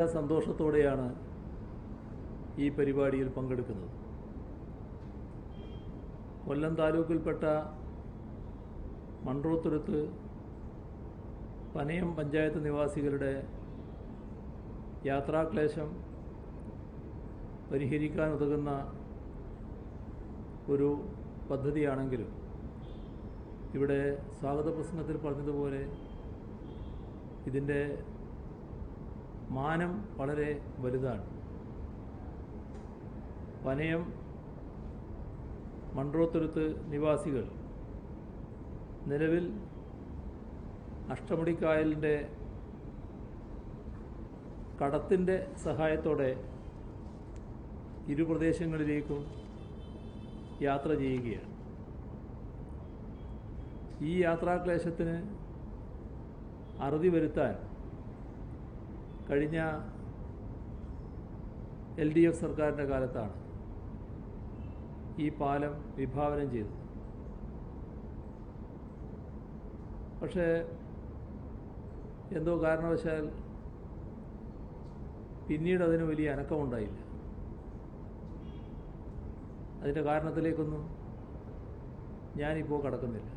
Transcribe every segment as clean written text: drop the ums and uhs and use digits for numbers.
സന്തോഷത്തോടെയാണ് ഈ പരിപാടിയിൽ പങ്കെടുക്കുന്നത്. കൊല്ലം താലൂക്കിൽപ്പെട്ട മൺട്രോത്തുരുത്ത് പനയം പഞ്ചായത്ത് നിവാസികളുടെ യാത്രാക്ലേശം പരിഹരിക്കാനുതകുന്ന ഒരു പദ്ധതിയാണെങ്കിലും ഇവിടെ സ്വാഗത പ്രസംഗത്തിൽ പറഞ്ഞതുപോലെ ഇതിൻ്റെ മാനം വളരെ വലുതാണ്. പനയം മൺട്രോത്തുരുത്ത് നിവാസികൾ നിലവിൽ അഷ്ടമുടിക്കായലിൻ്റെ കടത്തിൻ്റെ സഹായത്തോടെ ഇരു പ്രദേശങ്ങളിലേക്കും യാത്ര ചെയ്യുകയാണ്. ഈ യാത്രാക്ലേശത്തിന് അറുതി വരുത്താൻ കഴിഞ്ഞ LDF സർക്കാരിൻ്റെ കാലത്താണ് ഈ പാലം വിഭാവനം ചെയ്തത്. പക്ഷേ എന്തോ കാരണവശാൽ പിന്നീട് അതിന് വലിയ അനക്കമുണ്ടായില്ല. അതിൻ്റെ കാരണത്തിലേക്കൊന്നും ഞാനിപ്പോൾ കടക്കുന്നില്ല.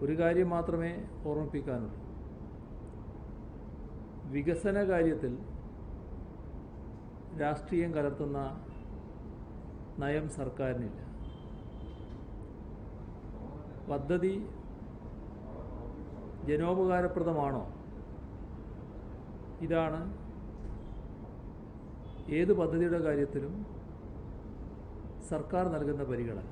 ഒരു കാര്യം മാത്രമേ ഓർമ്മിപ്പിക്കാനുള്ളൂ. വികസന കാര്യത്തിൽ രാഷ്ട്രീയം കലർത്തുന്ന നയം സർക്കാരിനില്ല. പദ്ധതി ജനോപകാരപ്രദമാണോ? ഇതാണ് ഏത് പദ്ധതിയുടെ കാര്യത്തിലും സർക്കാർ നൽകുന്ന പരിഗണന.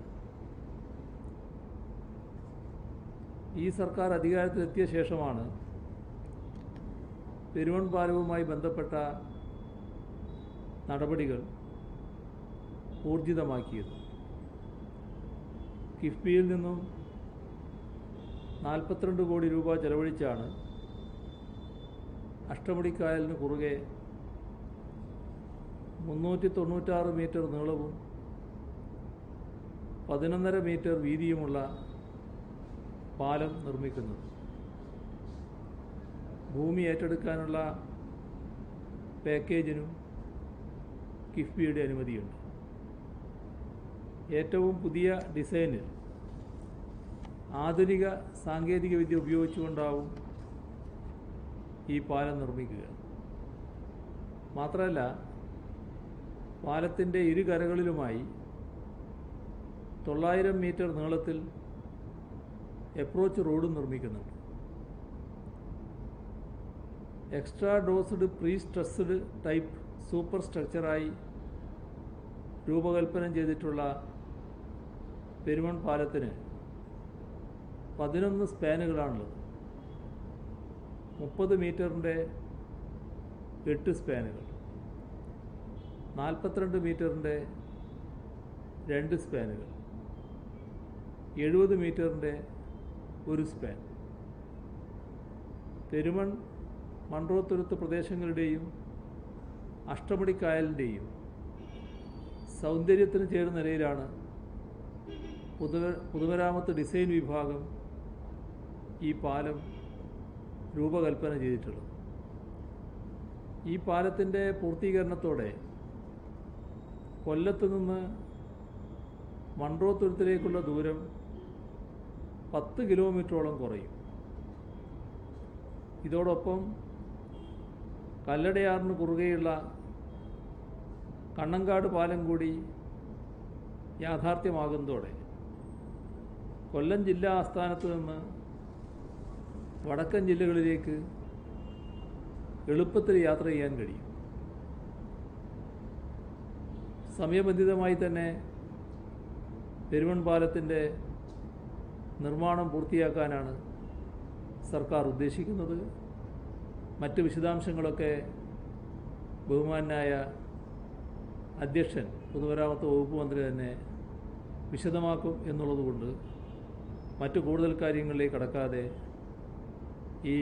ഈ സർക്കാർ അധികാരത്തിലെത്തിയ ശേഷമാണ് പെരുവൺ പാലവുമായി ബന്ധപ്പെട്ട നടപടികൾ ഊർജിതമാക്കിയത്. കിഫ്ബിയിൽ നിന്നും 42 കോടി രൂപ ചെലവഴിച്ചാണ് അഷ്ടമുടിക്കായലിന് കുറുകെ 396 മീറ്റർ നീളവും 11.5 മീറ്റർ വീതിയുമുള്ള പാലം നിർമ്മിക്കുന്നത്. ഭൂമി ഏറ്റെടുക്കാനുള്ള പാക്കേജിനും കിഫ്ബിയുടെ അനുമതിയുണ്ട്. ഏറ്റവും പുതിയ ഡിസൈനിൽ ആധുനിക സാങ്കേതികവിദ്യ ഉപയോഗിച്ചുകൊണ്ടാവും ഈ പാലം നിർമ്മിക്കുക. മാത്രമല്ല, പാലത്തിൻ്റെ ഇരുകരകളിലുമായി 900 മീറ്റർ നീളത്തിൽ അപ്രോച്ച് റോഡും നിർമ്മിക്കുന്നുണ്ട്. Extradosed prestressed type super സ്ട്രക്ചറായി രൂപകൽപ്പന ചെയ്തിട്ടുള്ള പെരുവൺ പാലത്തിന് 11 സ്പാനുകളാണുള്ളത്. 30 മീറ്ററിൻ്റെ 8 സ്പാനുകൾ, 42 മീറ്ററിൻ്റെ 2 സ്പാനുകൾ, 70 മീറ്ററിൻ്റെ 1 സ്പാൻ. പെരുവൺ മൺട്രോത്തുരുത്ത് പ്രദേശങ്ങളുടെയും അഷ്ടമുടിക്കായലിൻ്റെയും സൗന്ദര്യത്തിന് ചേരുന്ന നിലയിലാണ് പൊതുമരാമത്ത് ഡിസൈൻ വിഭാഗം ഈ പാലം രൂപകൽപ്പന ചെയ്തിട്ടുള്ളത്. ഈ പാലത്തിൻ്റെ പൂർത്തീകരണത്തോടെ കൊല്ലത്ത് നിന്ന് മൺട്രോത്തുരുത്തിലേക്കുള്ള ദൂരം 10 കിലോമീറ്ററോളം കുറയും. ഇതോടൊപ്പം കല്ലടയാറിന് കുറുകെയുള്ള കണ്ണങ്കാട് പാലം കൂടി യാഥാർത്ഥ്യമാകുന്നതോടെ കൊല്ലം ജില്ലാ ആസ്ഥാനത്ത് നിന്ന് വടക്കൻ ജില്ലകളിലേക്ക് എളുപ്പത്തിൽ യാത്ര ചെയ്യാൻ കഴിയും. സമയബന്ധിതമായി തന്നെ പെരുവൺ പാലത്തിൻ്റെ നിർമ്മാണം പൂർത്തിയാക്കാനാണ് സർക്കാർ ഉദ്ദേശിക്കുന്നത്. മറ്റ് വിശദാംശങ്ങളൊക്കെ ബഹുമാന്യനായ അധ്യക്ഷൻ പൊതുമരാമത്ത് വകുപ്പ് മന്ത്രി തന്നെ വിശദമാക്കും എന്നുള്ളതുകൊണ്ട് മറ്റു കൂടുതൽ കാര്യങ്ങളിലേക്ക് കടക്കാതെ ഈ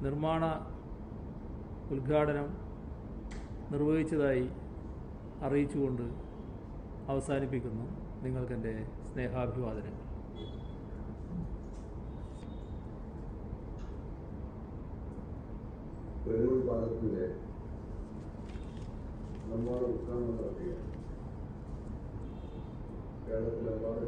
നിർമ്മാണ ഉദ്ഘാടനം നിർവഹിച്ചതായി അറിയിച്ചുകൊണ്ട് അവസാനിപ്പിക്കുന്നു. നിങ്ങൾക്കെൻ്റെ സ്നേഹാഭിവാദനങ്ങൾ. പെരുവൾ പാലത്തിന്റെ നിർമ്മാണ ഉദ്ഘാടനം നടത്തിയ കേരളത്തിലെമ്പാട്